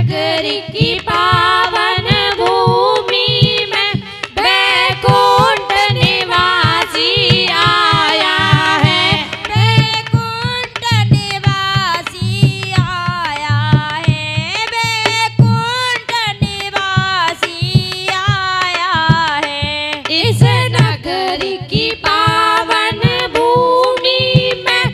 नगरी की पावन भूमि में बैकुंठ निवासी आया है। बैकुंठ निवासी आया है। बैकुंठ निवासी आया है। इस नगरी की पावन भूमि में,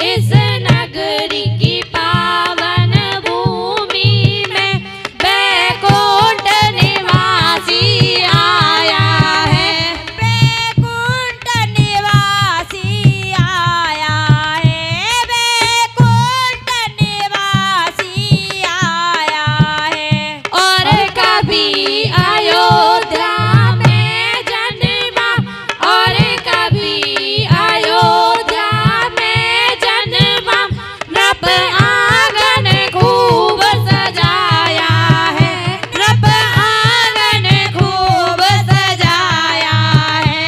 इस नगरी की पावन भूमि में बैकुंठ निवासी आया है। बैकुंठ निवासी आया है। बैकुंठ निवासी आया है। और कभी अयोध्या में जन्मा, और कभी अयोध्या में जन्मा, नृप आंगन खूब सजाया है। नृप आंगन खूब सजाया है।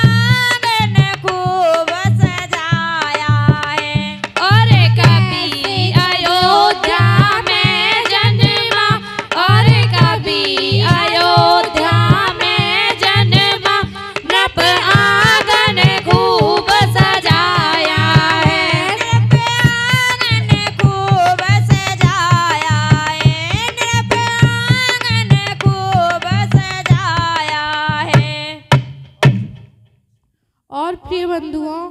आंगन खूब सजाया है। और कभी अयोध्या में जन्मा, और कभी अयोध्या में जन्मा, नृप आंगन खूब सजाया है। आंगन खूब सजाया है। नृप आंगन खूब सजाया है। और प्रिय बंधुओं,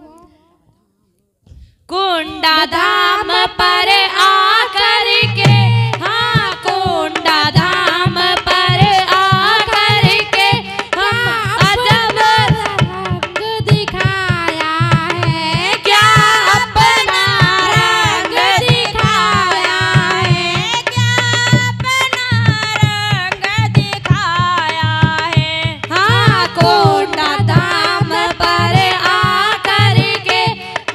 कोंडा धाम पर आकर के, हाँ कोंडा धाम पर आकर के, हाँ अजब रंग दिखाया है। क्या अपना रंग दिखाया है। क्या अपना रंग दिखाया है। हाँ कोंडा धाम पर आकर के,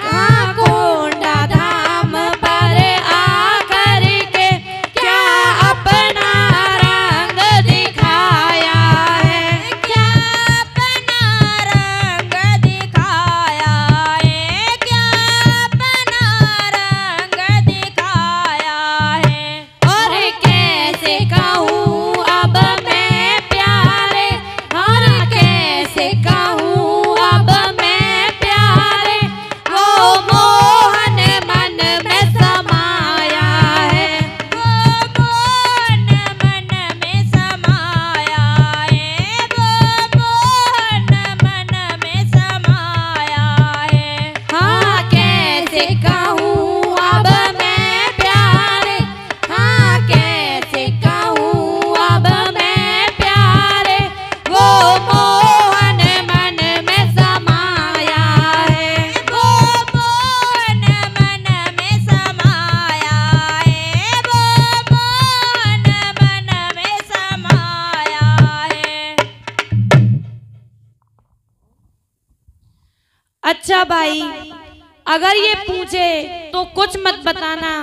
हाँ कोंडा धाम पर आकर के, क्या अपना रंग दिखाया है। क्या अपना रंग दिखाया है। क्या अपना रंग दिखाया है। और कैसे कहूँ अब मैं प्यारे, और कैसे कहूँ अब मैं प्यारे, वो मोहन मन में समाया है। वो मोहन मन में समाया है। वो मोहन मन में समाया है। हाँ कैसे कहूँ अब मैं प्यारे, हाँ कैसे कहूँ अब मैं प्यारे, वो मोहन मन में समाया है। वो मोहन मन में समाया है। वो मोहन मन में समाया है। अच्छा भाई, अगर ये पूछे तो कुछ मत बताना।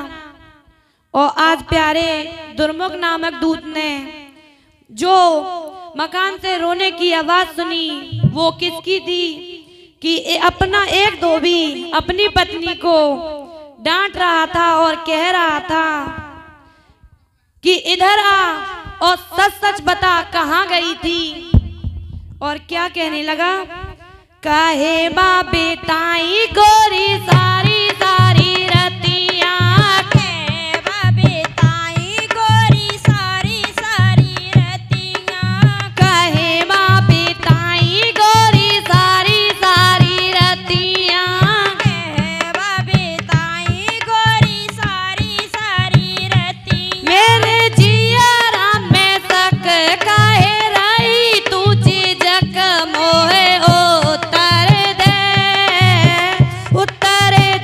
और आज प्यारे दुर्मुख नामक दूत ने जो मकान से रोने की आवाज सुनी, वो किसकी थी कि अपना एक धोबी अपनी पत्नी को डांट रहा था और कह रहा था कि इधर आ और सच सच बता कहाँ गई थी। और क्या कहने लगा, काहे बा बेताई गोरी सारी सारी रतिया, के बेताई गोरी सारी सारी रतियाँ। कहे बा बेताई गोरी सारी सारी रतिया, के बेताई गोरी सारी सारी रतियाँ। मेरे जियरा में सक कहे रही तुझे जग मोहे उतर दे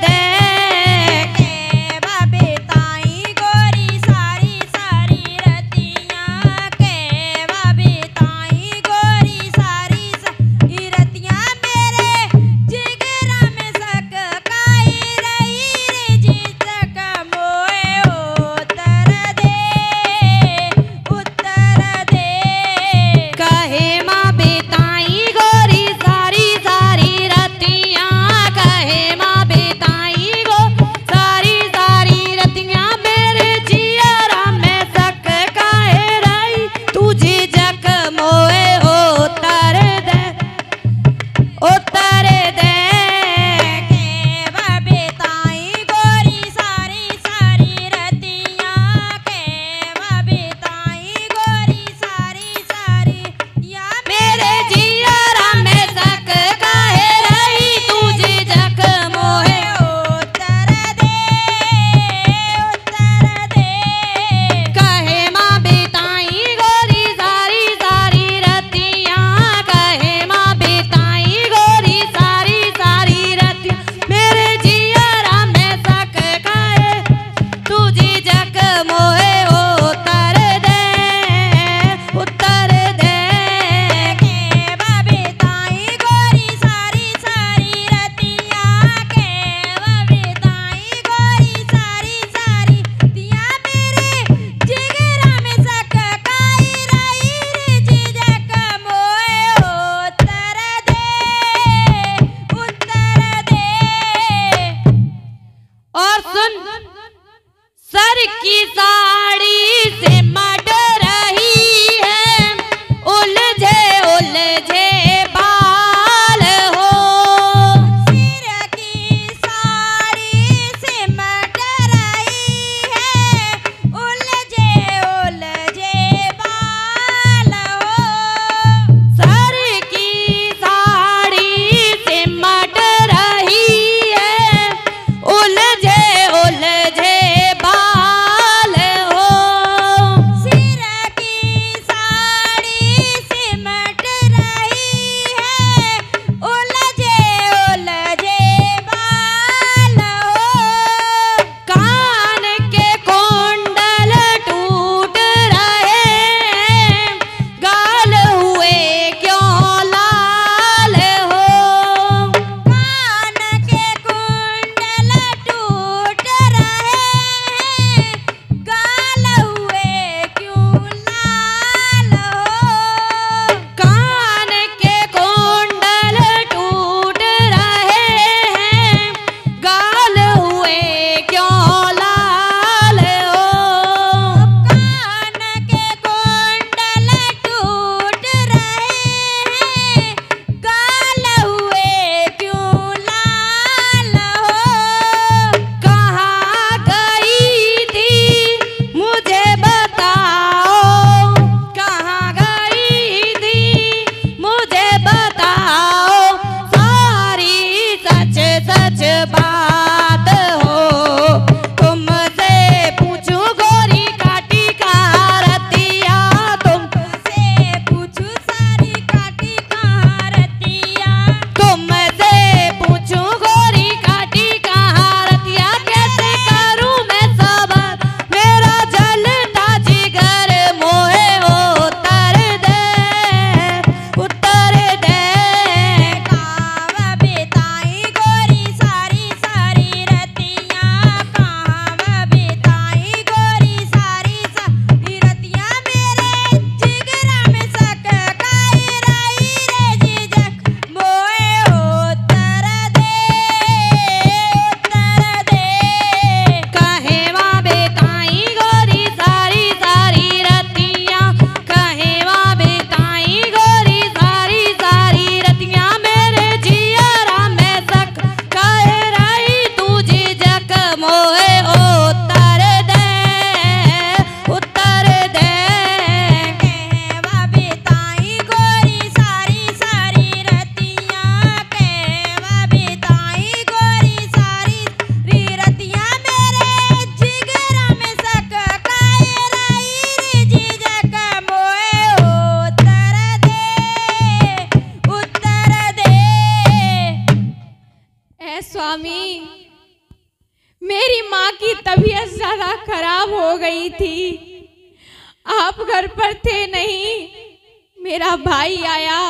सर की साड़ी से मट रही है उलझे उलझे बाल हो। सिर की साड़ी सिमट रही है उलझे उलझे बाल हो। सर की साड़ी से मट रही है उलझे उलझे बाल हो। सिर की साड़ी सिमट रही है उलझे उलझे बाल हो। कान के कुंडल टूट रहे हैं गाल हुए क्यों लाल हो। कान के कुंडल टूट रहे हैं गाल हुए क्यों लाल हो। कान के कुंडल टूट रहे हैं गाल हुए क्यों लाल हो। कान के कुंडल टूट रहे हैं गाल हुए क्यों लाल हो। कहाँ गई थी मुझे बताओ, कहाँ गई थी मुझे बताओ, सारी सच सच बात हो। तुमसे पूछूं गोरी काटी कहाँ रतिया, से पूछू सारी काटी कहाँ रतिया। तुमसे पूछूं गोरी काटी कहाँ रतिया। कैसे करूं मैं सबर मेरा जलता जिगर मोहे उतर दे, उतर दे। कहाँ बिताई गोरी सारी सारी रतिया। कहाँ बिताई गोरी सारी सारी रतिया। मेरे जिगरा में सक काई रही रे जिजक मोए उतर दे, उतर दे। कहेवा बेताई गोरी सारी सारी रतिया, कहेवा बेताई गोरी सारी सारी रतिया। मेरे जियरा में सक कहे रही तुझी जक मोहे उतर दे, उतर दे। कहवा बिताई गोरी सारी सारी रतिया। कहवा बिताई गोरी सारी रतिया। मेरे जिगरा में सक काई रही रे जिजक मोए उतर दे, उतर दे। ऐ स्वामी, मेरी माँ की तबीयत ज्यादा खराब हो गई थी। आप घर पर थे नहीं। मेरा भाई आया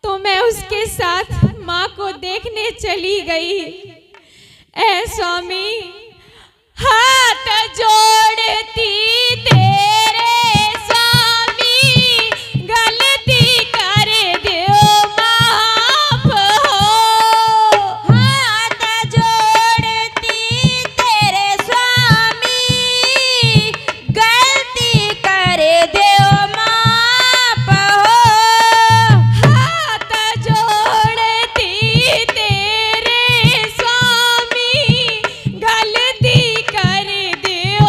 तो मैं उसके साथ माँ को देखने चली गई। ऐ स्वामी, हाथ जोड़ती तेरे स्वामी, गलती कर दो माफ हो। हाथ जोड़ती तेरे स्वामी, गलती कर दो माफ हो। हाथ जोड़ती तेरे स्वामी, गलती कर दो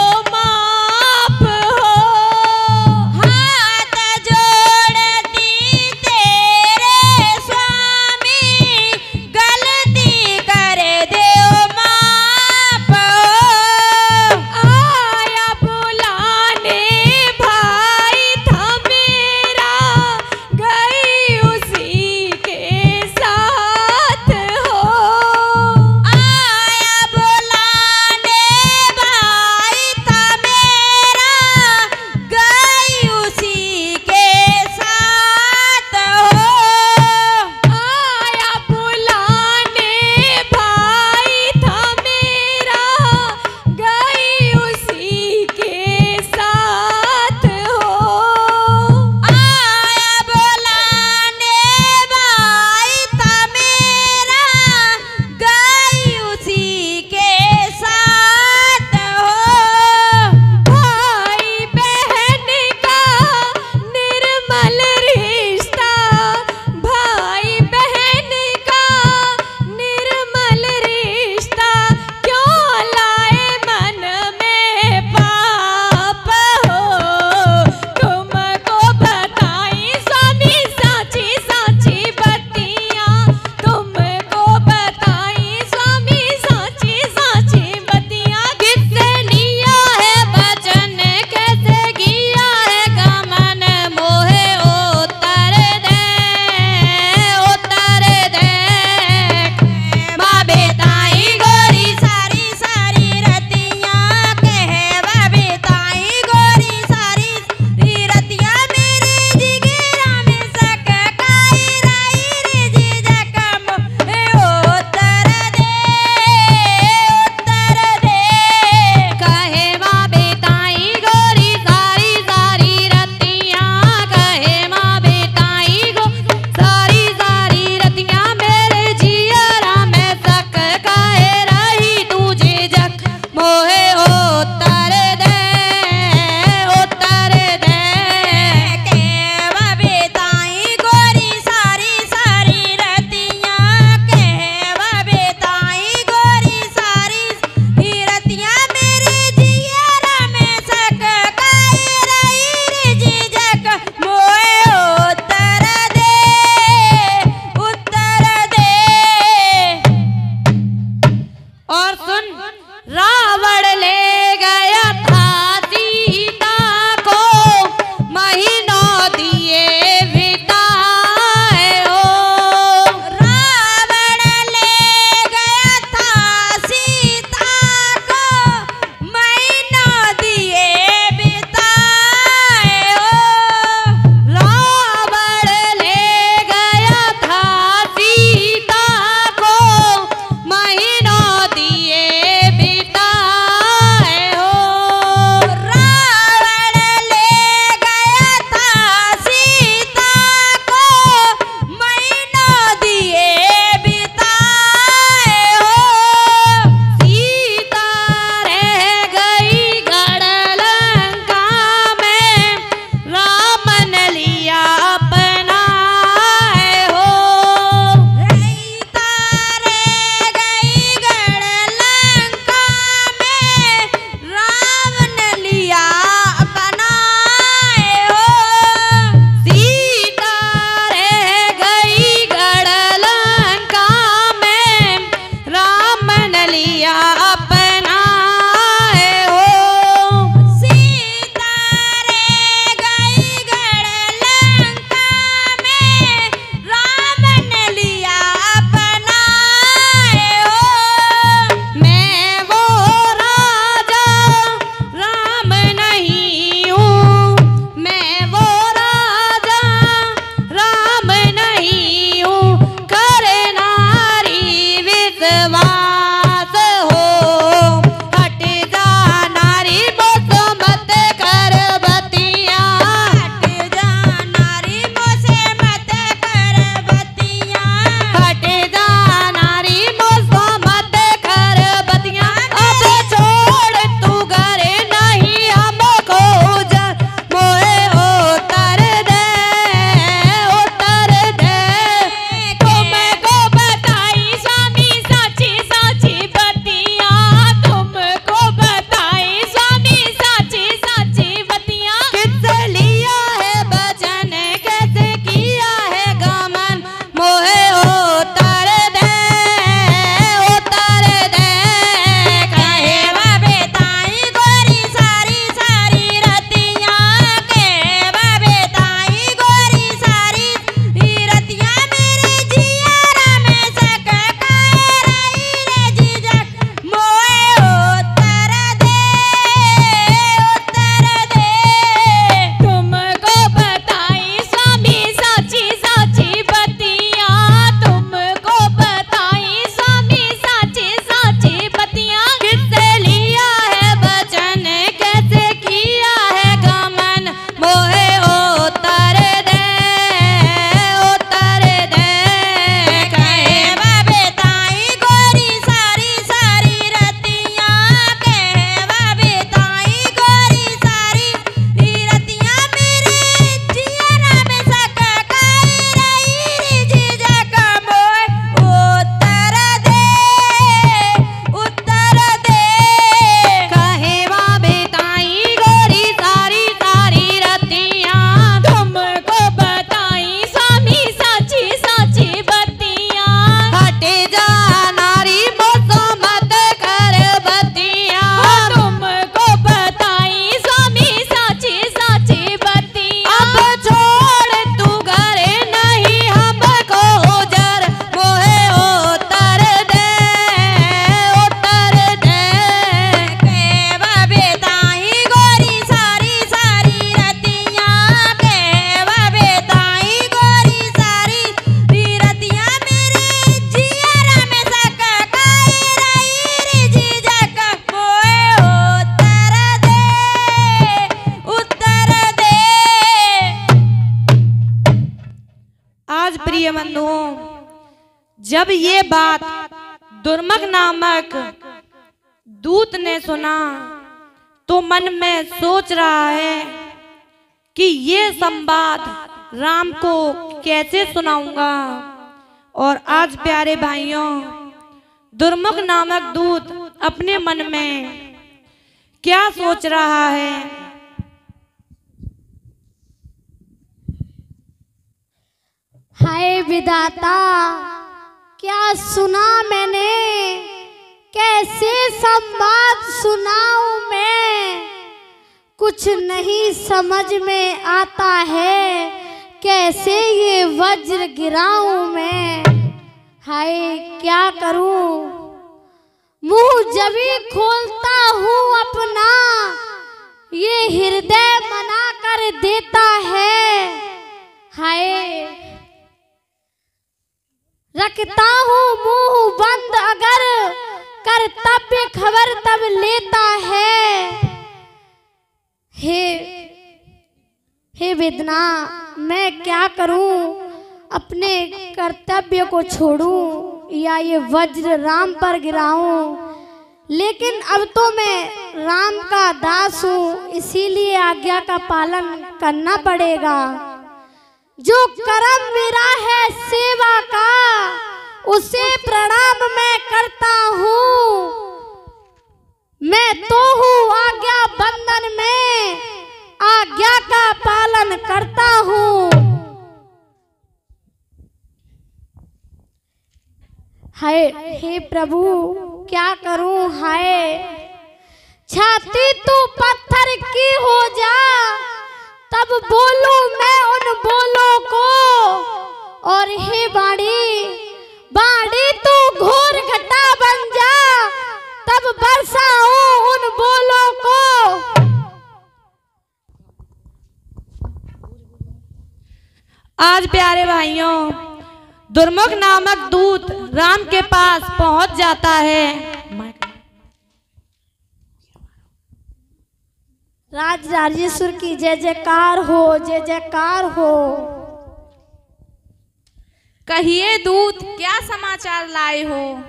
जब ये बात दुर्मक नामक दूत ने सुना तो मन में सोच रहा है कि ये संवाद राम को कैसे सुनाऊंगा। और आज प्यारे भाइयों, दुर्मुख नामक दूत अपने मन में क्या सोच रहा है। हाय विधाता, क्या सुना मैंने, कैसे संवाद सुनाऊं मैं, कुछ नहीं समझ में आता है, कैसे ये वज्र गिराऊं मैं। हाय क्या करूं, मुंह जब भी खोलता हूँ अपना, ये हृदय मना कर देता है। हाय रखता हूँ मुंह बंद, अगर कर्तव्य खबर तब लेता है। हे वेदना, मैं क्या करूं, अपने कर्तव्य को छोड़ूं या ये वज्र राम पर गिराऊं। लेकिन अब तो मैं राम का दास हूँ, इसीलिए आज्ञा का पालन करना पड़ेगा। जो कर्म मेरा है सेवा का, उसे प्रणाम मैं करता हूँ। मैं तो हूँ आज्ञा बंधन में, आज्ञा का पालन करता हूँ। हाय हे प्रभु क्या करूं, हाय छाती तू पत्थर की हो जा, तब बोलूं मैं उन बोलों को। और हे बाड़ी तू घोर घटा बन जा, तब बरसाऊं उन बोलों को। आज प्यारे भाइयों, दुर्मुख नामक दूत राम के पास पहुंच जाता है। राज राजेश्वर की जय जयकार हो, जय जयकार हो। कहिए दूत, क्या समाचार लाए हो।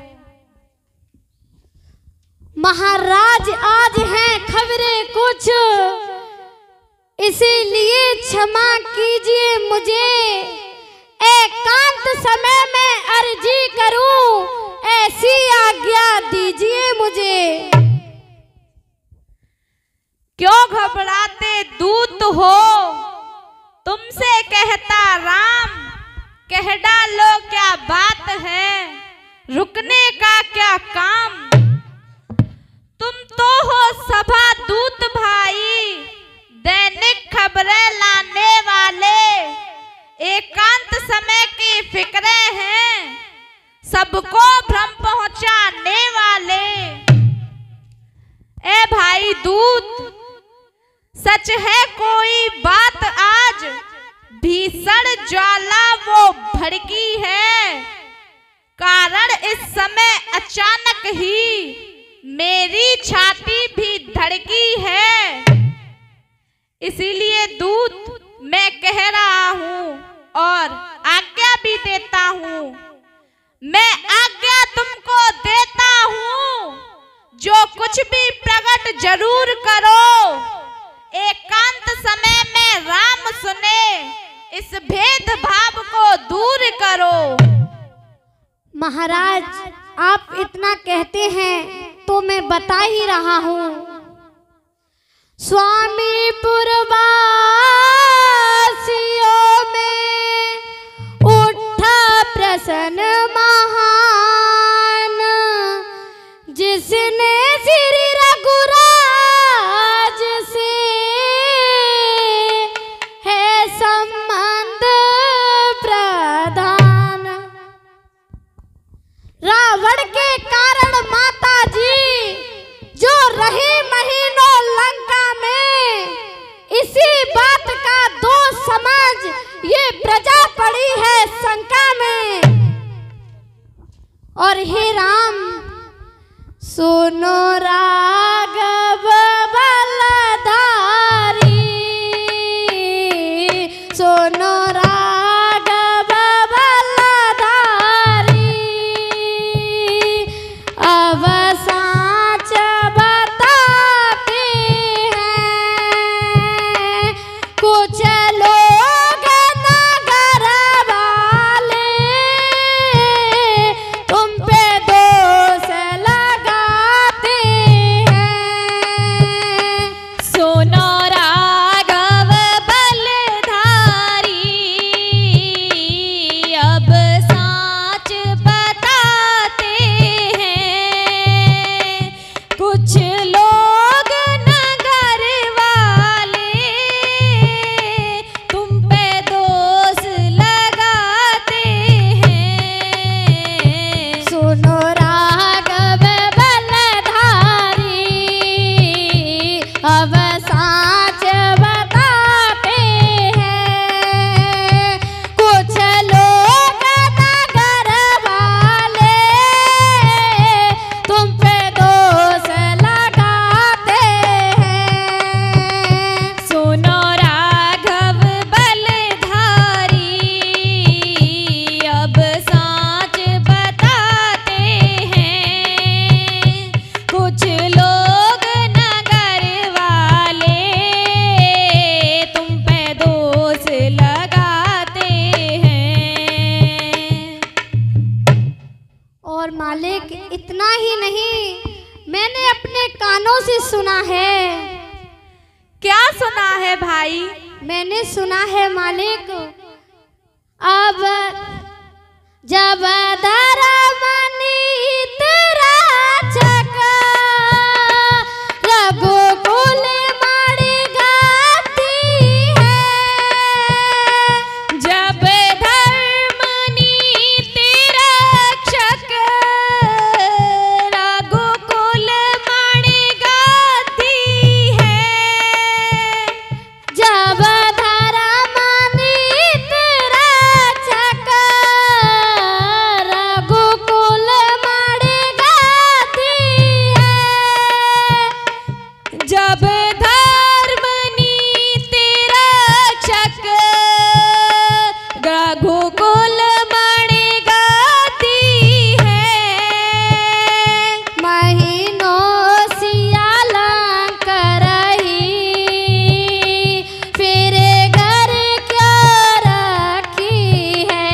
महाराज आज हैं खबरें कुछ, इसीलिए क्षमा कीजिए मुझे। एकांत समय में अर्जी करूं, ऐसी आज्ञा दीजिए मुझे। क्यों घबराते दूत हो, तुमसे कहता राम, कह डालो क्या बात है, रुकने का क्या काम। तुम तो हो सभा दूत भाई, दैनिक खबरें लाने वाले, एकांत समय की फिक्रें हैं, सबको भ्रम पहुंचाने वाले। ए भाई दूत, सच है कोई बात आज, भीषण ज्वाला वो भड़की है, कारण इस समय अचानक ही मेरी छाती भी धड़की है। इसीलिए दूत मैं कह रहा हूँ और आज्ञा भी देता हूँ। मैं आज्ञा तुमको देता हूँ, जो कुछ भी प्रकट जरूर करो, एकांत समय में राम सुने, इस भेदभाव को दूर करो। महाराज आप इतना कहते हैं तो मैं बता ही रहा हूँ। स्वामी पुरवासियों में उठा प्रश्न महान, जिसने श्री रघुराज से है संबंध प्रधान। रावण के कारण माता जी जो रही महीनों लंका में, इसी बात का दोष समझ ये प्रजा पड़ी है शंका में। और हे राम सुनो राघव बलधारी, सुनो राघव बलधारी, अब साच बताते हैं कुछ लोग नगर वाले तुम पे दोष लगाते हैं। सुनो राघव बलधारी अब साच बताते हैं कुछ लोग नगर वाले तुम पे दोष लगाते हैं। और मालिक इतना ही नहीं, मैंने अपने कानों से सुना है। क्या सुना है भाई? मैंने सुना है मालिक, अब जब धर्मनीत रक्षक रघुकुल मारी गाती है। जब धर्मनीति रक्षक रघुकुल मारी गाती है। जब धर्मनीत रक्षक रघुकुल मारी गाती है। जब धर्मनीति रक्षक रघुकुल मारी गाती है। महीनों सियालंक रही फिर घर क्यों रखी है।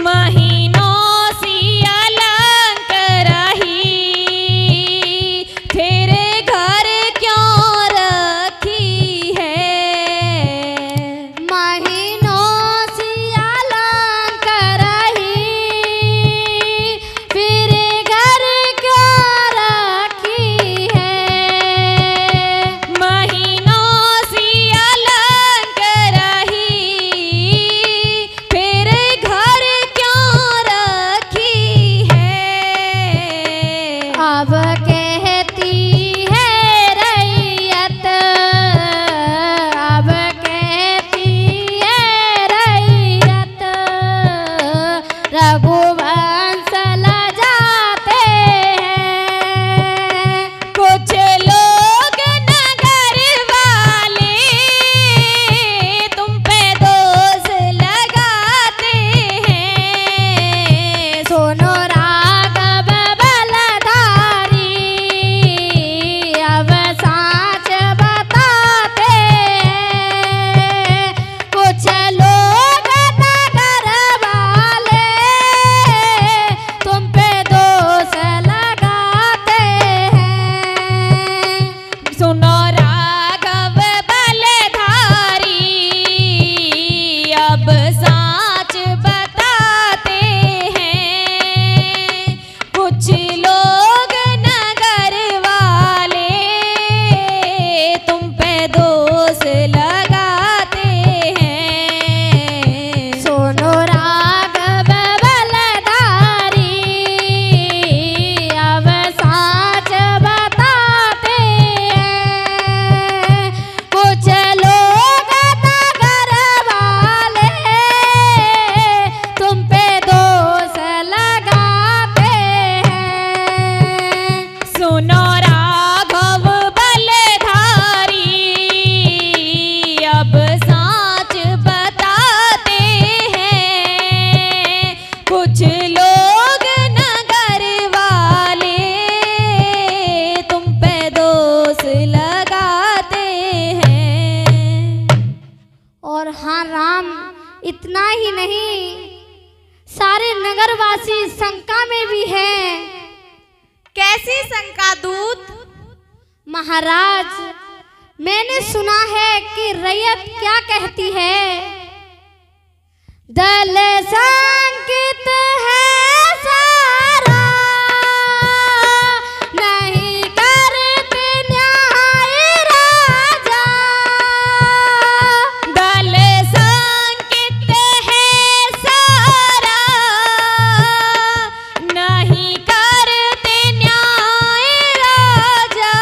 महीनों सी अलंक रही फिर घर क्यों रखी है। महीनों सियालंक रही फिर घर क्यों रखी है। महीनों सी अलंक रही फिर घर क्यों रखी है। अब कहती है रैयत, अब कहती है रैयत रघुवंश लजाते हैं। कुछ लोग नगर वाले तुम पे दोष लगाते हैं। सुनो राघव बलधारी अब साच बताते हैं कुछ लोग नगर वाले तुम पे दोष लगाते हैं। सुनो राघव बलधारी अब साच बताते हैं कुछ लोग नगर वाले तुम पे दोष लगाते हैं। सुनो राघव बलधारी अब साच बताते हैं कुछ लोग नगर वाले तुम पे दोष लगाते हैं। सुनो राघव बलधारी अब साच बताते हैं कुछ लोग नगर वाले तुम पे दोष लगाते हैं। और हाँ राम, इतना ही नहीं, सारे नगरवासी शंका में भी हैं। कैसी शंका दूत? महाराज, मैंने सुना है कि रैयत क्या कहती है, दल संकित है सारा नहीं करते न्याय राजा। दल संकित है सारा नहीं करते न्याय राजा।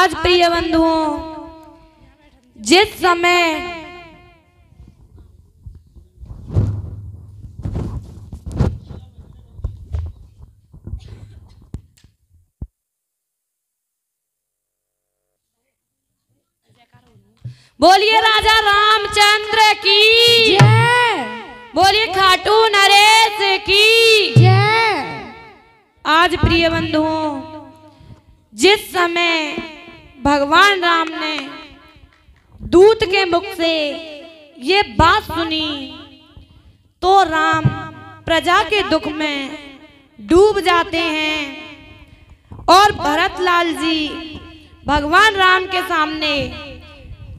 आज प्रिय बंधुओं, जिस समय बोलिए राजा रामचंद्र की जय, बोलिए खाटू नरेश की जय। आज प्रिय बंधुओं, जिस समय भगवान राम ने दूत के मुख से ये बात सुनी तो राम प्रजा के दुख में डूब जाते हैं और भरतलाल जी भगवान राम के सामने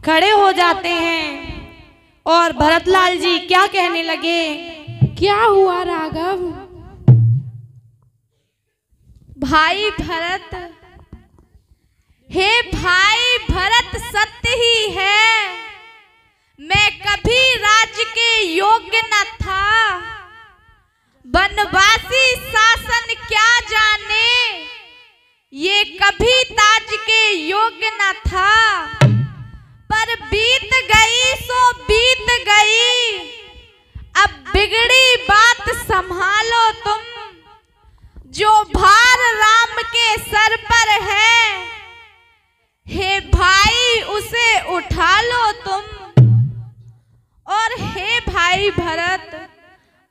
खड़े हो जाते हैं और भरतलाल जी क्या कहने लगे। क्या हुआ राघव? भाई भरत, हे भाई भरत, सत्य ही है, मैं कभी राज्य के योग्य न था। बनवासी शासन क्या जाने, ये कभी ताज के योग्य न था। पर बीत गई सो बीत गई, अब बिगड़ी बात संभालो तुम। जो भार राम के सर पर है, हे भाई उसे उठा लो तुम। और हे भाई भरत,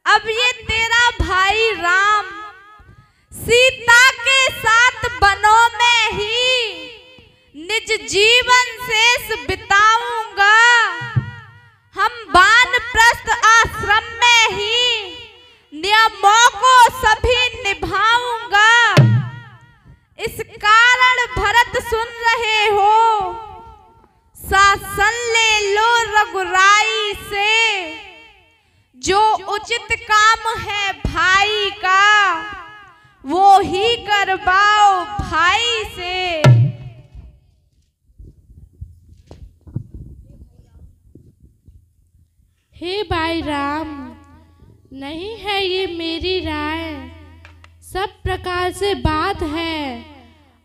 अब ये तेरा भाई राम सीता के साथ बनों में ही निज जीवन शेष बिताऊंगा। हम वानप्रस्थ आश्रम में ही नियमों को सभी निभाऊंगा। इस कारण भरत सुन रहे हो, शासन ले लो रघुराई से। जो उचित काम है भाई का, वो ही करवाओ भाई से। हे भाई राम, नहीं है ये मेरी राय, सब प्रकार से बात है,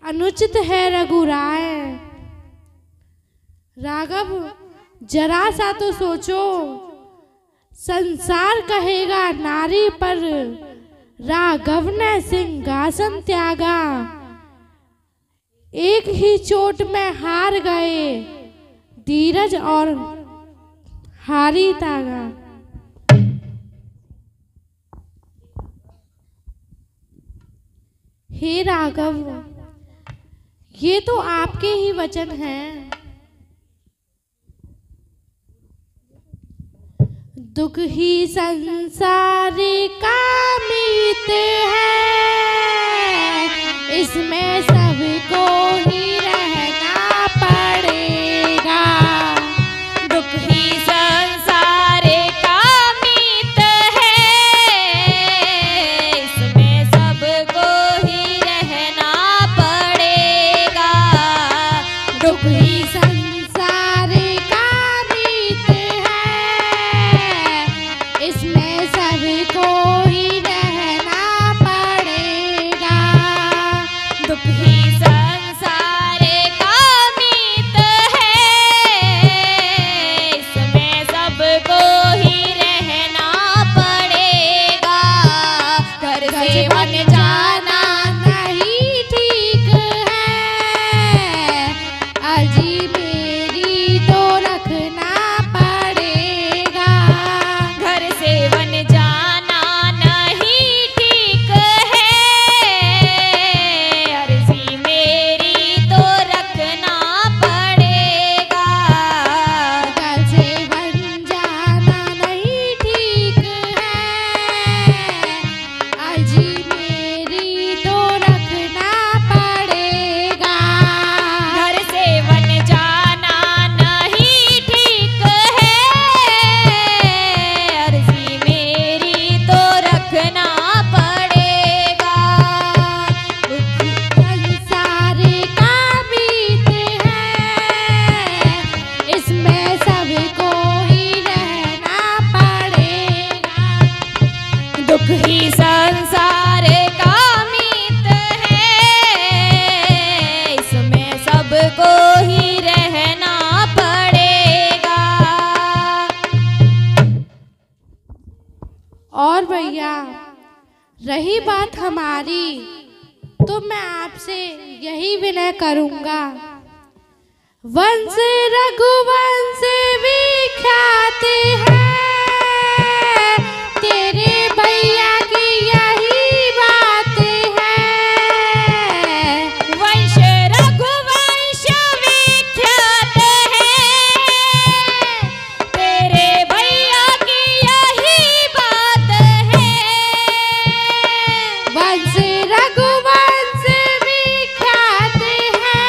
अनुचित है रघुराय। राघव जरा सा तो सोचो, संसार कहेगा नारी पर राघव ने सिंहासन त्यागा। एक ही चोट में हार गए धीरज और हारी तागा। हे राघव, ये तो आपके ही वचन हैं। दुख ही संसार का मीत है, इसमें सबको ही रहना पड़ेगा। दुख ही संसार का मीत है, इसमें सबको ही रहना पड़ेगा। दुख ही संसार का मीत है, इसमें सबको ही रहना पड़ेगा। दुख ही संसार का मीत है, इसमें सबको ही रहना पड़ेगा। घर से वन जाना नहीं ठीक है, अर्जी मेरी तो रखना पड़ेगा। घर से वन जाना नहीं ठीक है, अर्जी मेरी तो रखना पड़ेगा। घर से वन जाना नहीं ठीक है, अर्जी मेरी रही बात हमारी तो मैं आपसे यही विनय करूंगा। वंश रघुवंश विख्यात है, तेरे भैया की यही बात है। वंश रघुवंश विख्यात है, तेरे भैया की यही बात है। वंश रघुवंश विख्यात है,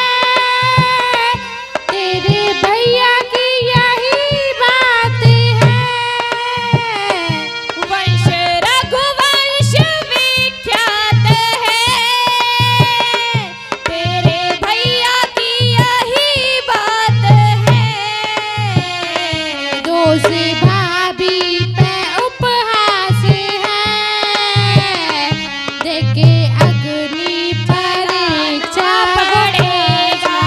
तेरे भैया की यही बात है। वंश रघुवंश विख्यात है, तेरे भैया की यही बात है। दोष भाभी पे उपहास है, देखे अग्नि परीक्षा पड़ेगा।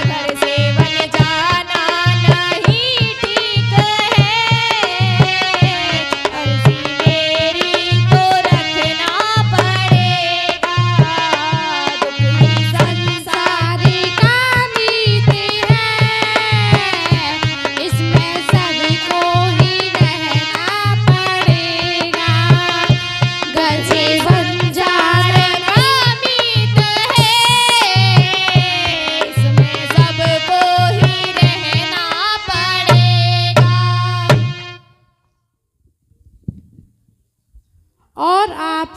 घर से बन जाना नहीं ठीक है, अर्जी मेरी तो रखना पड़ेगा। दुख ही संसार का मीत है, इसमें सभी को ही रहना पड़ेगा। घर से बन जाना मीत है, इसमें सबको ही रहना पड़ेगा। और आप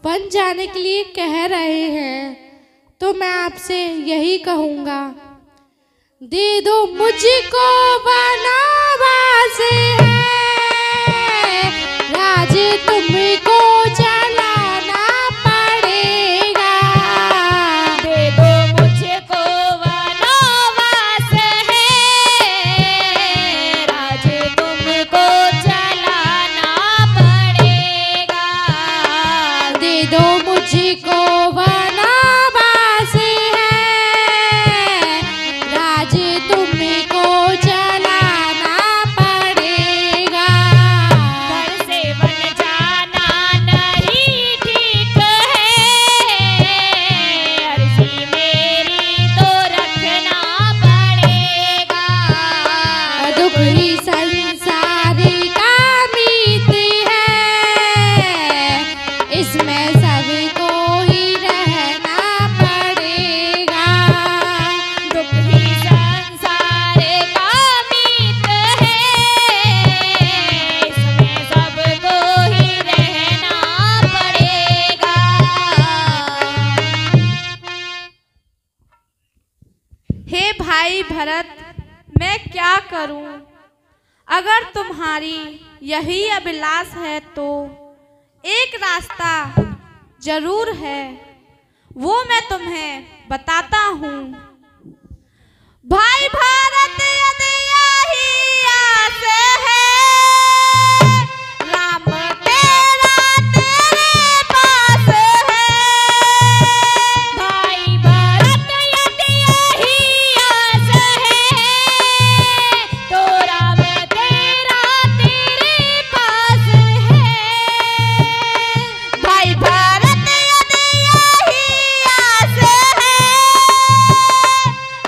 बन जाने के लिए कह रहे हैं तो मैं आपसे यही कहूँगा, दे दो मुझको वनवास है, राज तुमको चलाना पड़ेगा। दे दो मुझको वनवास है, राज तुमको चलाना पड़ेगा। दे दो मुझको वनवास है, राज तुमको चलाना पड़ेगा। घर से बन जाना नहीं ठीक है, अर्जी मेरी तो रखना पड़ेगा। दुख ही संसार का मीत है, इसमें सभी को ही रहना पड़ेगा। दुख ही संसार का मीत है, इसमें सबको ही रहना पड़ेगा। हे भाई भरत, मैं क्या करूं? अगर तुम्हारी यही अभिलाष है तो एक रास्ता जरूर है, वो मैं तुम्हें बताता हूँ। भाई भारत यदि यही आस है, राम तेरा तेरे पास है। भाई भारत यदि यही आस है, तो राम तेरा तेरे पास है। भाई भारत यदि यही आस है,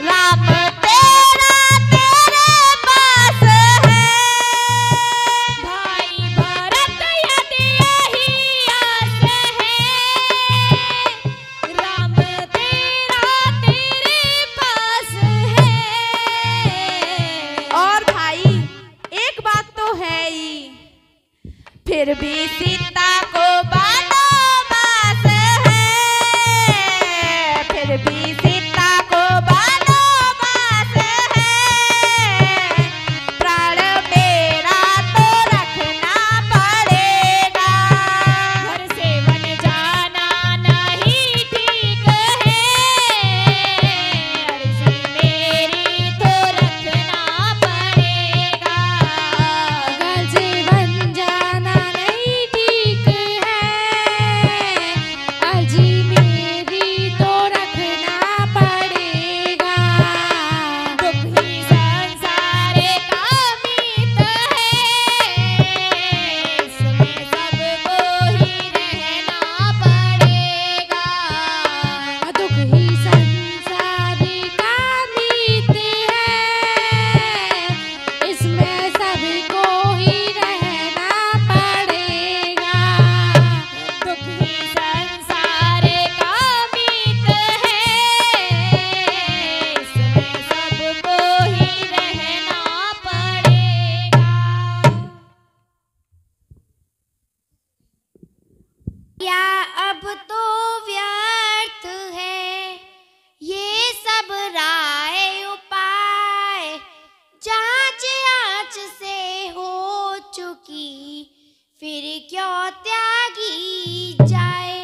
राम तेरा या अब तो व्यर्थ है ये सब राय उपाय, जांच आँच से हो चुकी फिर क्यों त्यागी जाए।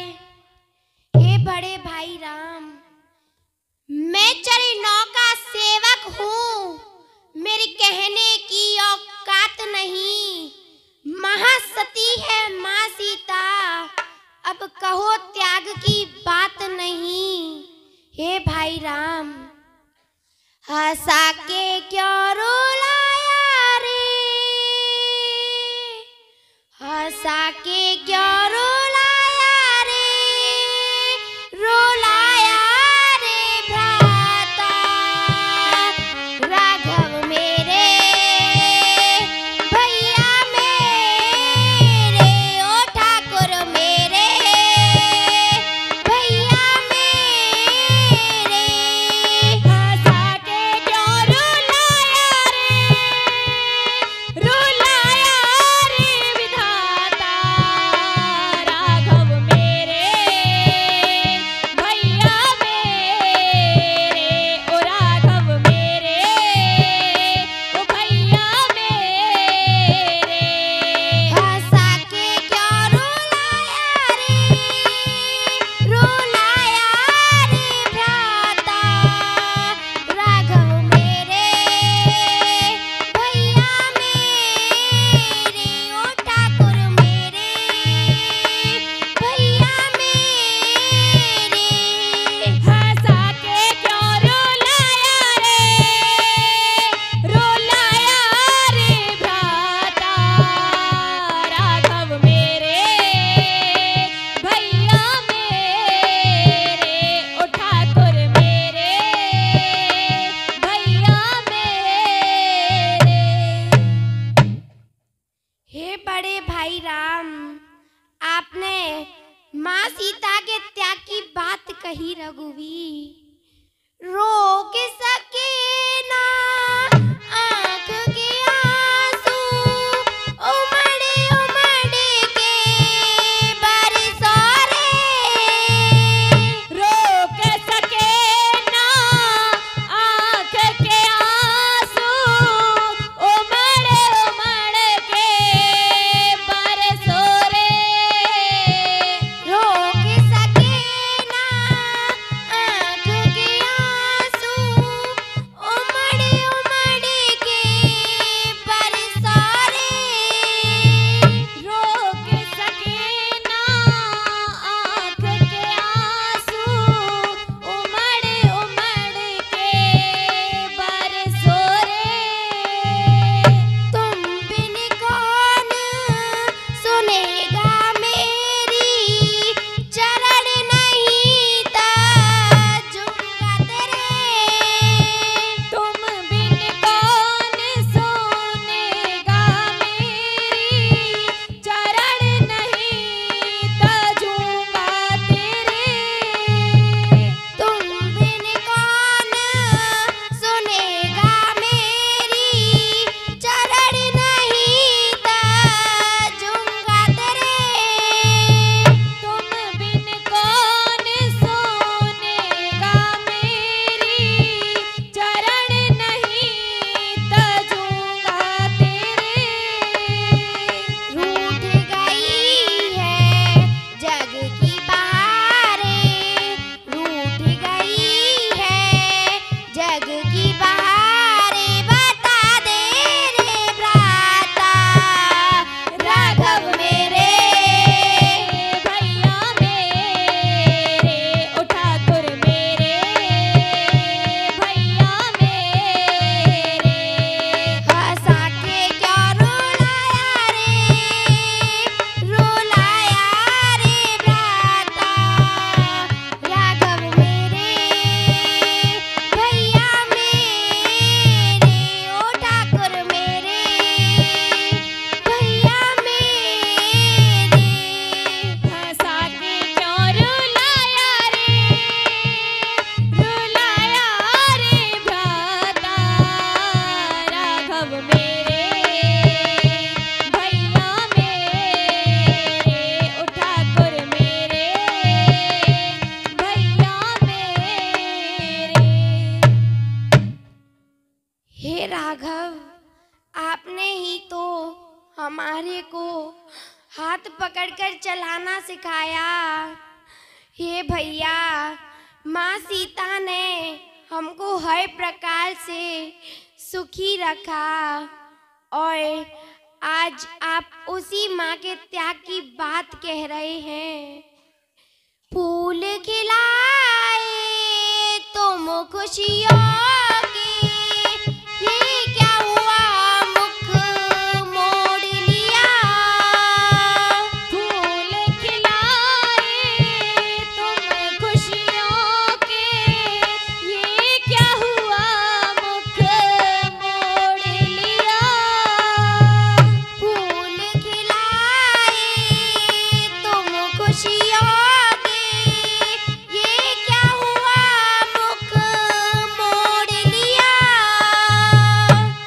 हे बड़े भाई राम, मैं चरणों का सेवक हूँ, मेरी कहने की औकात नहीं। महासती है माँ सीता, अब कहो त्याग की बात नहीं। हे भाई राम, हंसा के क्यों रुलाया रे, हंसा के क्यों रुलाया रे, रुलाया रे भ्राता। राघव मेरे भैया मेरे, ओ ठाकुर मेरे भैया मेरे, हंसा के क्यों रुलाया रे, रुलाया रे विधाता। राघव मेरे भैया मेरे, ओ राघव मेरे ओ भैया मेरे, हंसा के क्यों रुलाया रे, रुलाया रे भ्राता। राघव मेरे भैया मेरे, ओ ठाकुर मेरे भैया मेरे, हंसा के क्यों रुलाया रे, रुलाया रे भ्राता। राघव मेरे भैया मेरे, ओ ठाकुर मेरे भैया मेरे। हे बड़े भाई राम, आपने माँ सीता के त्याग की बात कही रघुवीर। रोक सके ना आँख के आंसू, उमड़े उमड़े के बरसों रे। रोक सके ना आँख के आंसू, उमड़े उमड़े के बरसों रे। रोक सके ना आँख के आंसू, उमड़े सिखाया। हे भैया, माँ सीता ने हमको हर प्रकार से सुखी रखा और आज आप उसी माँ के त्याग की बात कह रहे हैं। फूल खिलाए तुम खुशियों के, ये क्या हुआ मुख मोड़ लिया। फूल खिलाए तुम खुशियों के, ये क्या हुआ मुख मोड़ लिया। फूल खिलाए तुम खुशियों के, ये क्या हुआ मुख मोड़ लिया।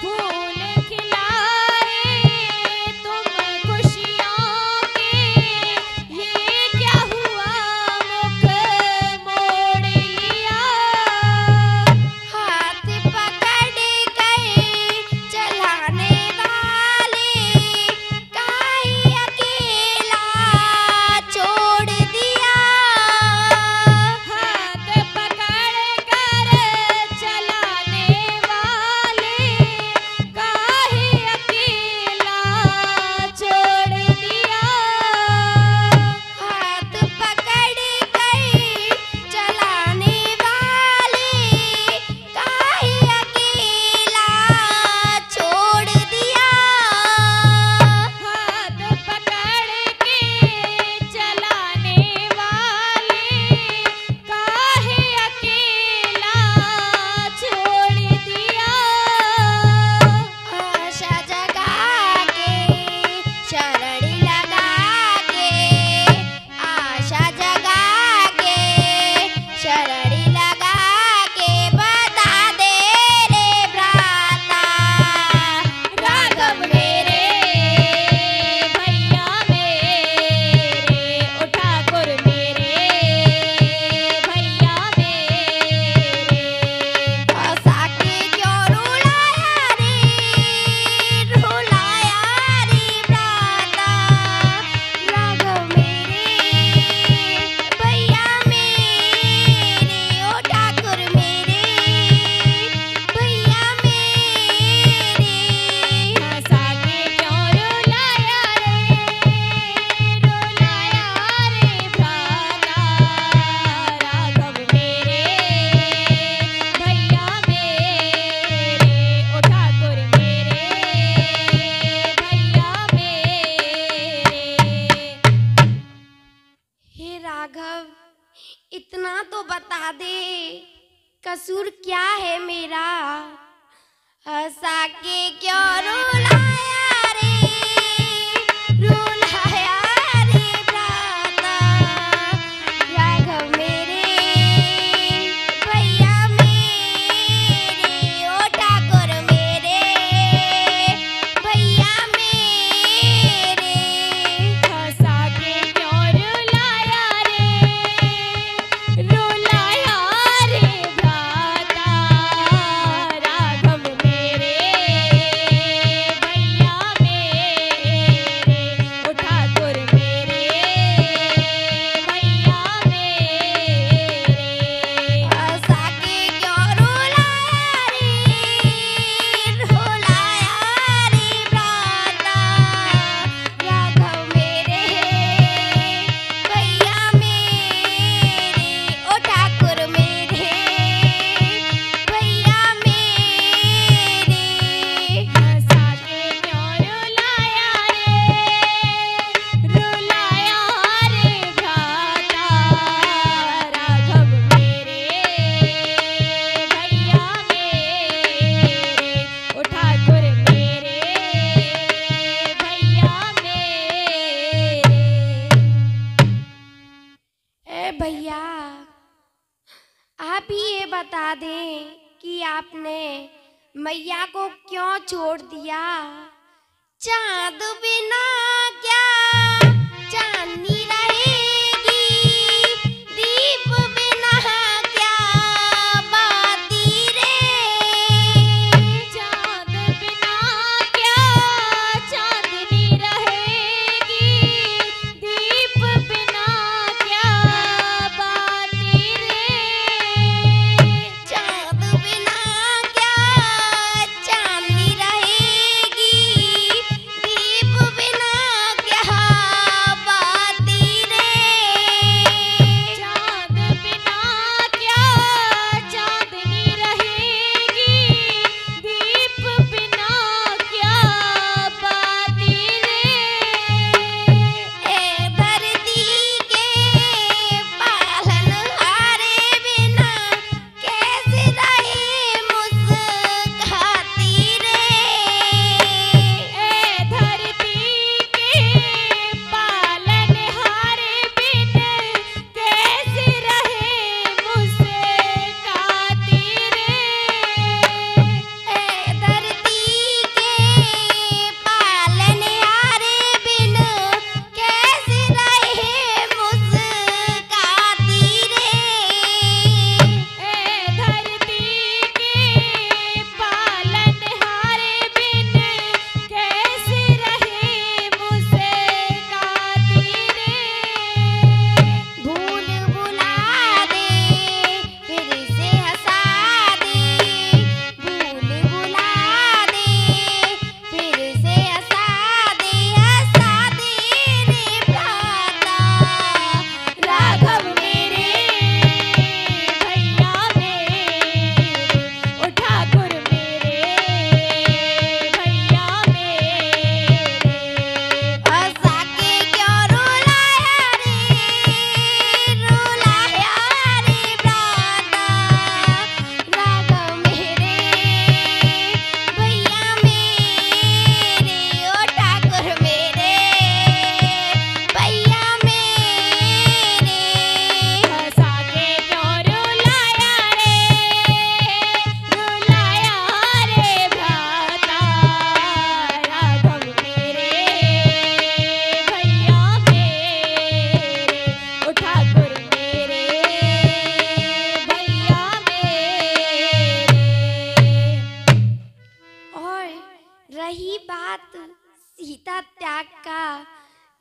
फूल खिलाए तुम खुशियों के, ये क्या हुआ मुख मोड़ लिया। हाथ पकड़ कर चलाने वाले काहे अकेला छोड़ दिया। हाथ पकड़ कर चलाने वाले काहे अकेला छोड़ दिया। हाथ पकड़ कर चलाने वाले काहे अकेला छोड़ दिया। हाथ पकड़ के चलाने वाले काहे अकेला छोड़ दिया। आशा जगा के शरण लगा के, आशा जगा के शरण लगा के, बता दे रे भ्राता राघव मेरे, भैया मेरे ओ ठाकुर मेरे, भैया मेरे। आशा के क्यों रुलाया रे, रुलाया रे भ्राता राघव मेरे, भैया मेरे ओ ठाकुर मेरे, भैया मेरे। हंसा के क्यों रुलाया रे भ्राता राघव मेरे, भैया मेरे ओ ठाकुर मेरे, भैया मेरे। हे राघव, इतना तो बता दे, कसूर क्या है मेरा। हंसा के क्यों रुलाया रे, रुलाया रे भ्राता राघव मेरे, भैया मेरे ओ ठाकुर मेरे, भैया मेरे। हंसा के क्यों रुलाया रे भ्राता राघव मेरे, भैया मेरे ओ ठाकुर मेरे, भैया मेरे। हंसा के क्यों रुलाया रे भ्राता राघव मेरे, भैया मेरे ओ ठाकुर मेरे, भैया मेरे। हंसा के क्यों रुलाया रे भ्राता राघव मेरे, भैया मेरे ओ ठाकुर मेरे, भैया मेरे। ए भैया, आप ही ये बता दें कि आपने मैया को क्यों छोड़ दिया। चांद बिना क्या चांदनी रहेगी, दीप बिना क्या बाती रे। चांद बिना क्या चांदनी रहेगी, दीप बिना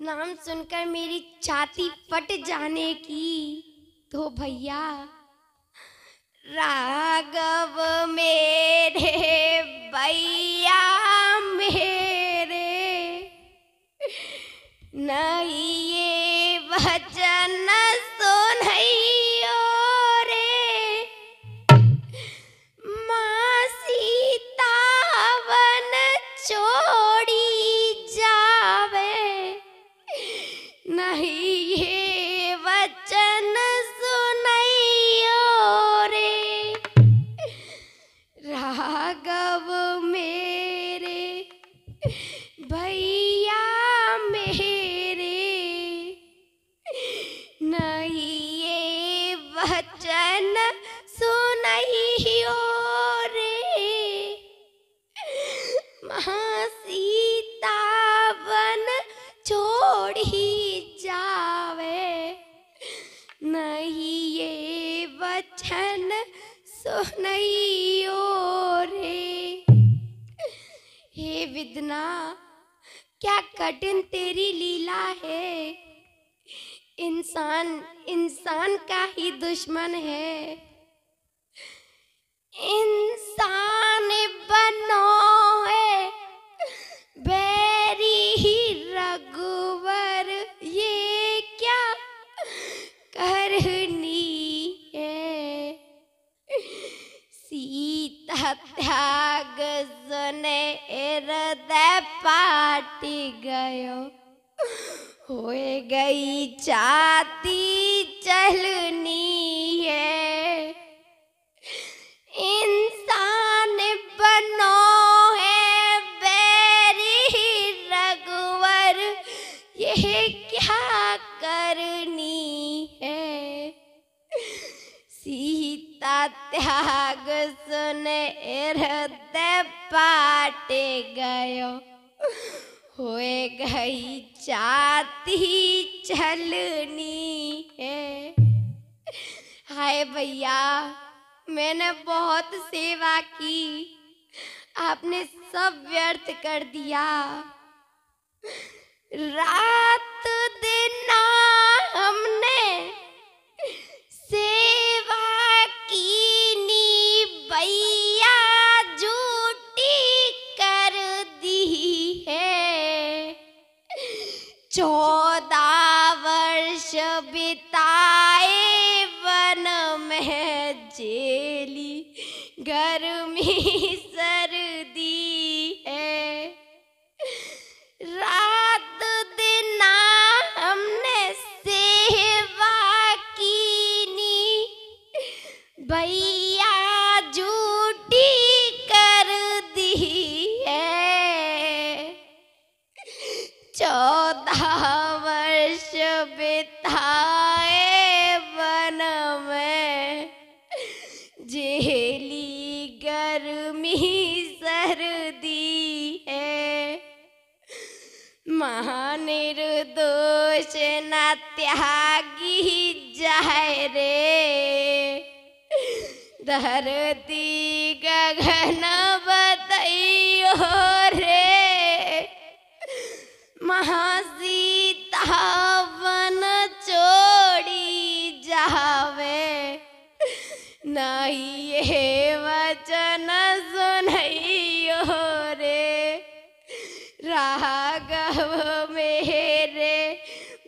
नाम सुनकर मेरी छाती फट जाने की, तो भैया राघव मेरे भैया मेरे, नहीं ये वचन सुनियो रे, माँ सीता वन छोड़ी जावे, नहीं ये वचन सुनियो रे, राघव मेरे भैया मेरे, नहीं ये वचन सुनियो रे, माँ सीता वन छोड़ी जावे, नहीं ये वचन सुनियो रे। हे विदना, क्या कठिन तेरी लीला है, इंसान इंसान का ही दुश्मन है, इंसान बनो है बैरी ही रघुवर, ये क्या करनी है, सीता त्याग सुने हृदय पाट गयो, होए गई छाती चलनी है, इंसान बनो है बैरी रघुवर, यह क्या करनी है, सीता त्याग सुने हृदय पाट गयो, होए गई छाती चलनी है। हाय भैया, मैंने बहुत सेवा की, आपने सब व्यर्थ कर दिया, रात दिन हमने सेवा कीनी, भैया झूठी कर दी है, 14 वर्ष बिताए वन में जेली, गर्मी सर्दी है, रात दिन हमने सेवा कीनी, भैया झूठी कर दी है, 14 वर्ष बिताए वन में जेली, गर्मी सर्दी है, महानिर्दोष न त्यागी जाए रे, धरती गगन बतइयो रे, महासीता वन छोड़ी जावे, नहीं ये वचन सुनियो रे, राघव मेरे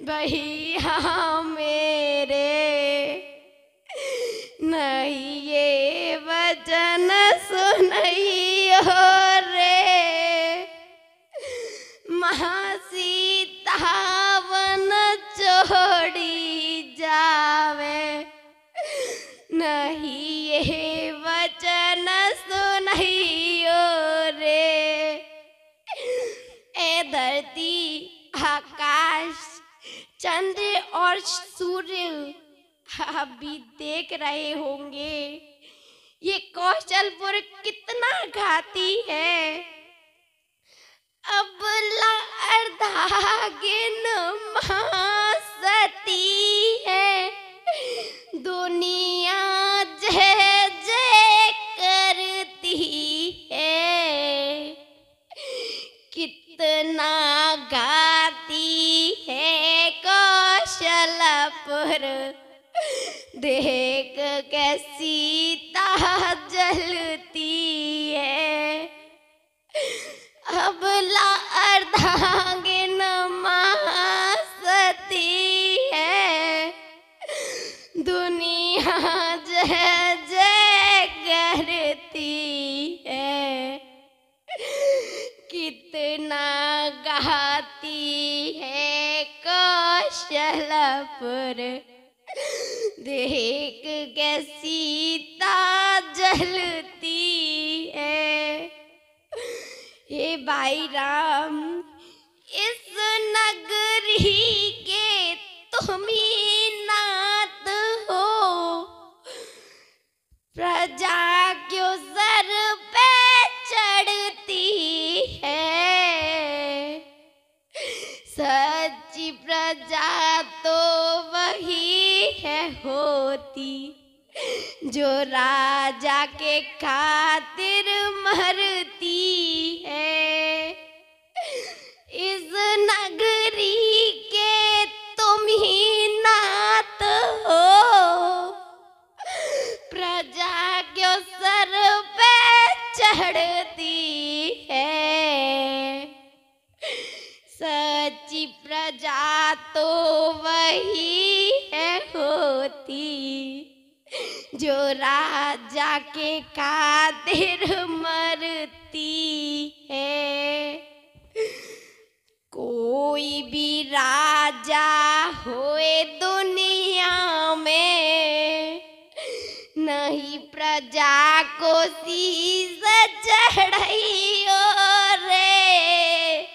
भैया मेरे, नहीं ये वचन सुनियो रे, महासीता वन छोड़ी जावे, नहीं ये वचन सुनियो रे। ए धरती, आकाश, चंद्र और सूर्य आप भी देख रहे होंगे ये कौशलपुर कितना घाती है। अबला अर्धांगिन महासती है, दुनिया जय जय करती है, कितना गाती है देख के सीता जलती है, अबला अर्धांगिन सती है, दुनिया जय जय करती है, कितना गाती है कौशलपुर, देख के सीता जलती है। हे भाई राम, इस नगरी के तुम ही नाथ हो, प्रजा क्यों सर पे चढ़ती है, सच्ची प्रजा तो वही है होती, जो राजा के खातिर मरती है। इस नगरी के तुम ही नाथ हो, प्रजा क्यों सर पे चढ़ती है, सच्ची प्रजा तो वही है होती, जो राजा के खातिर मरती है। कोई भी राजा होए दुनिया में, नहीं प्रजा को शीश चढ़ाइयो रे,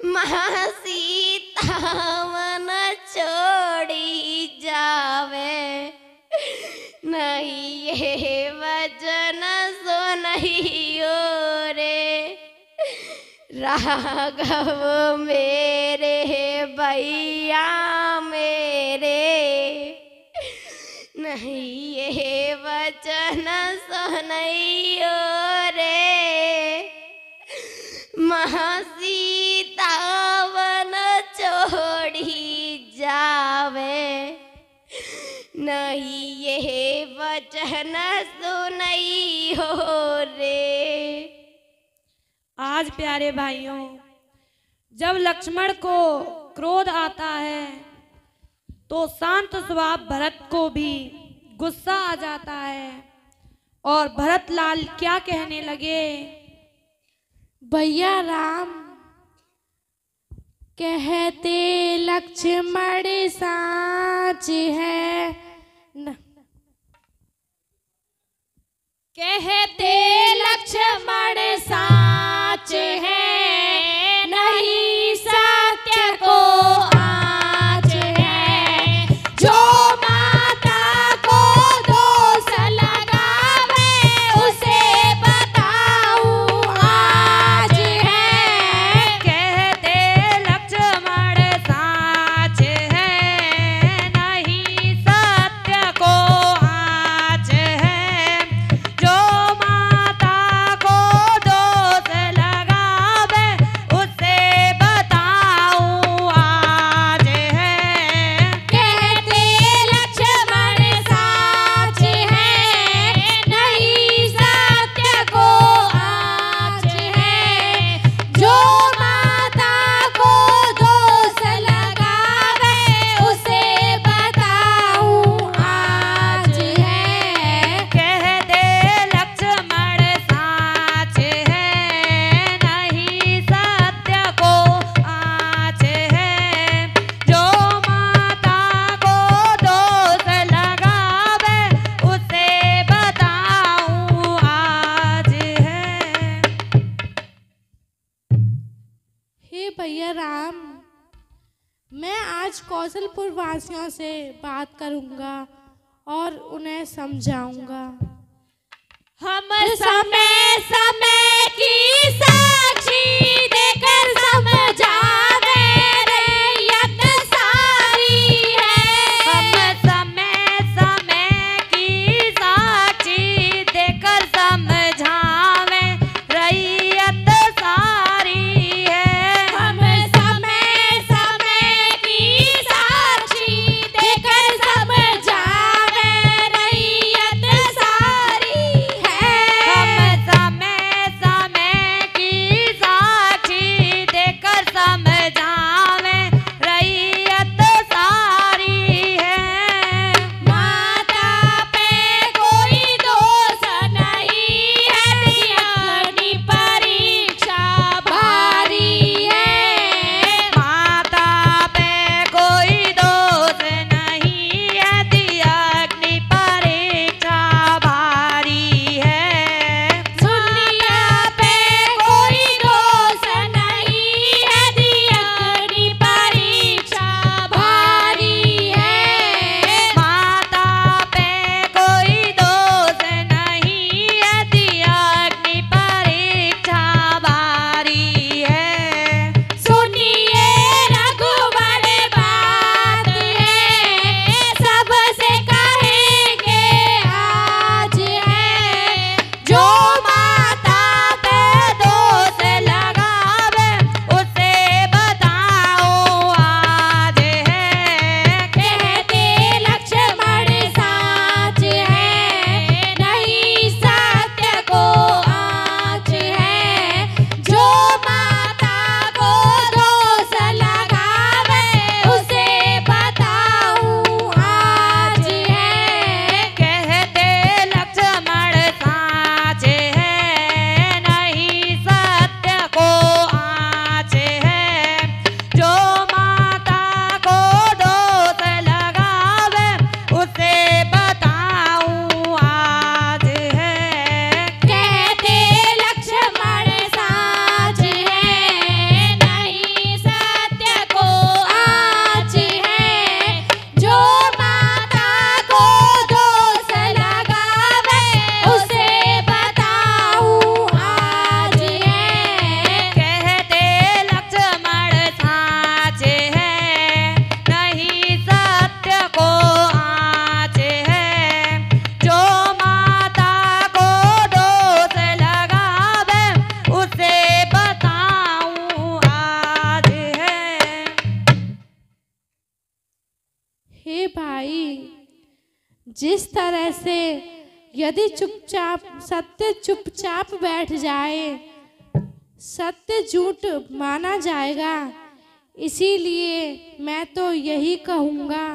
माँ सीता मन छोड़ी जावे, नहीं ये वचन सुनियो रे, राघव मेरे भैया मेरे, नहीं ये वचन सुनियो रे, माँ सीता वन छोड़ी जावे, नहीं ये वचन सुनई हो रे। आज प्यारे भाइयों, जब लक्ष्मण को क्रोध आता है तो शांत स्वभाव भरत को भी गुस्सा आ जाता है, और भरत लाल क्या कहने लगे, भैया राम कहते लक्ष्मण साच है न, कहते लक्ष्मण साच है, नहीं सत्य को आँच है, जो माता को दोष लगावे उसे बताऊं आज है। कहते लक्ष्मण साच है, नहीं सत्य को आँच है, जो माता को दोष लगावे उसे बताऊं आज है। कहते लक्ष्मण साच है, नहीं सत्य को आँच है, जो माता को दोष लगावे उसे बताऊं आज है। कहते लक्ष्मण साच है, नहीं सत्य को आँच है, जो माता को दोष लगावे उसे बताऊं आज है। हे भैया राम, मैं आज कौशलपुर वासियों से बात करूंगा और उन्हें समझाऊंगा। हम समय समय की साक्षी देकर समझावे रैयत सारी है। हम समय समय की साक्षी देकर समझावे रैयत सारी है। हम समय समय की साक्षी देकर समझावे भाई। जिस तरह से यदि सत्य चुपचाप बैठ जाए, सत्य झूठ माना जाएगा। इसीलिए मैं तो यही कहूँगा,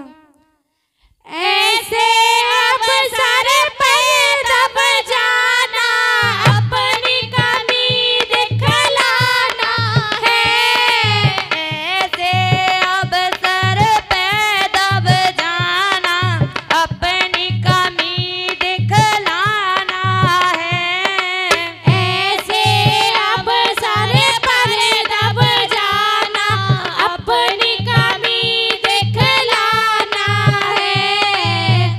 ऐसे अब सर पे दब जाना, अपनी कमी दिखलाना है। ऐसे अब सर पे दब जाना, अपनी कमी दिखलाना है। ऐसे अब सर पर दब जाना, अपनी कमी दिखलाना है।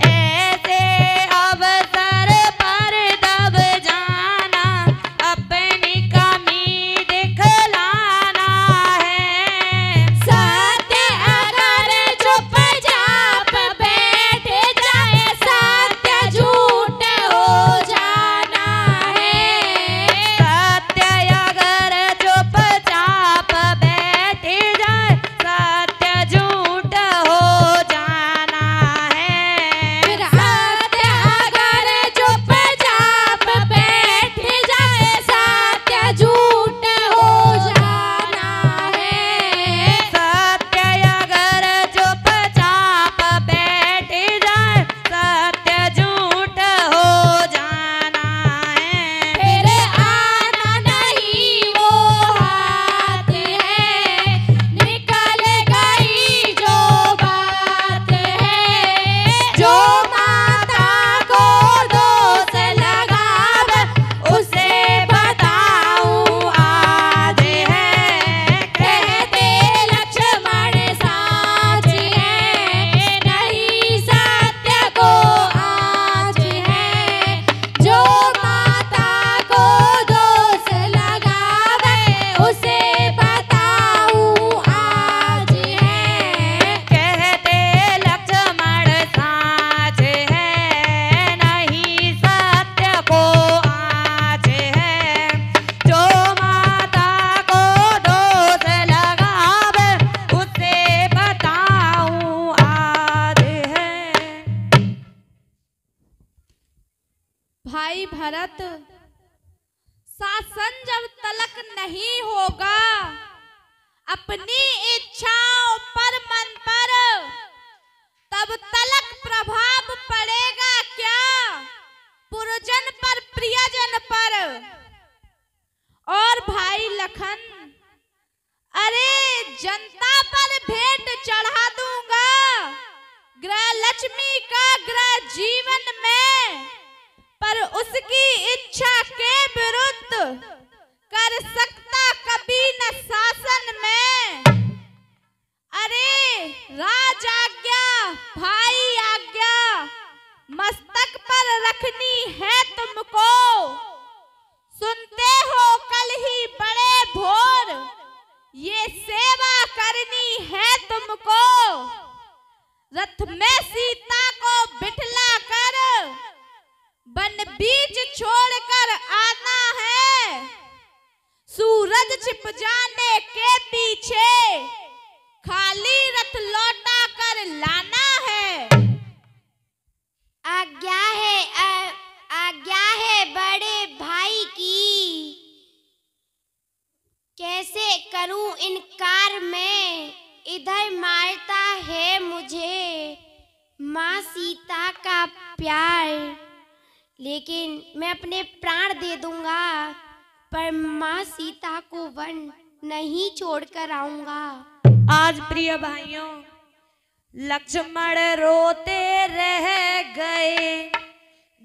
ऐसे अब सर पर दब जाना, अपनी कमी दिखलाना है। सत्य अगर चुपचाप बैठ जाए, सत्य झूठ हो जाना है। सत्य अगर चुपचाप बैठ जाए, सत्य झूठ हो जाना है। फिर सत्य अगर चुपचाप बैठ जाए, सत्य झूठ हो जाना है। सत्य अगर चुपचाप बैठ जाए, सत्य झूठ हो जाना है। फिर आना नहीं वो हाथ है, निकल गई जो बात है। जो माता को दोष लगावे, उसे बताऊं आज है। कहते लक्ष्मण साच है, नहीं सत्य को आज है। जो माता को दोष लगावे, उसे बताऊं आज है। कहते लक्ष्मण साच है, नहीं सत्य को आज है। जो माता को दोष लगावे, उसे बताऊं आज है। भाई भरत, शासन जब तलक नहीं होगा अपनी इच्छाओं पर मन पर, तब तलक प्रभाव पड़ेगा क्या पुरजन पर प्रियजन पर। और भाई लखन, अरे जनता पर भेंट चढ़ा दूंगा गृह लक्ष्मी का गृह जीवन में, पर उसकी इच्छा के विरुद्ध कर सकता कभी न शासन में। अरे राज आज्ञा भाई आज्ञा मस्तक पर रखनी है तुमको, सुनते हो कल ही बड़े भोर ये सेवा करनी है तुमको। रथ में सीता को बिठला कर वन बीच छोड़कर आना है, सूरज छिप जाने के पीछे खाली रथ लौटा कर लाना है। आज्ञा है बड़े भाई की, कैसे करूं इनकार मैं। इधर मारता है मुझे माँ सीता का प्यार, लेकिन मैं अपने प्राण दे दूंगा, पर माँ सीता को वन नहीं छोड़कर आऊंगा। आज प्रिय भाइयों, लक्ष्मण रोते रह गए,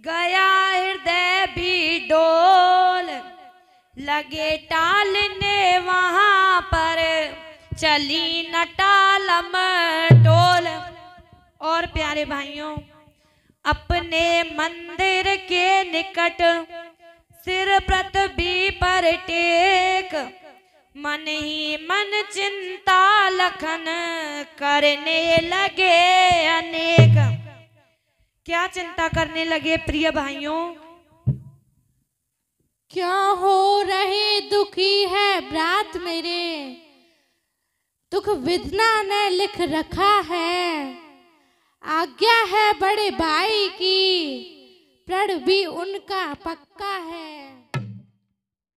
गया हृदय भी डोल, लगे टालने वहां पर, चली न टालम टोल। और प्यारे भाइयों, अपने मंदिर के निकट सिर पृथ्वी पर टेक, मन ही मन चिंता लखन करने लगे अनेक। क्या चिंता करने लगे प्रिय भाइयों? क्या हो रहे दुखी है भ्रात मेरे, दुख विधना ने लिख रखा है। आज्ञा है बड़े भाई की, प्रण भी उनका पक्का है।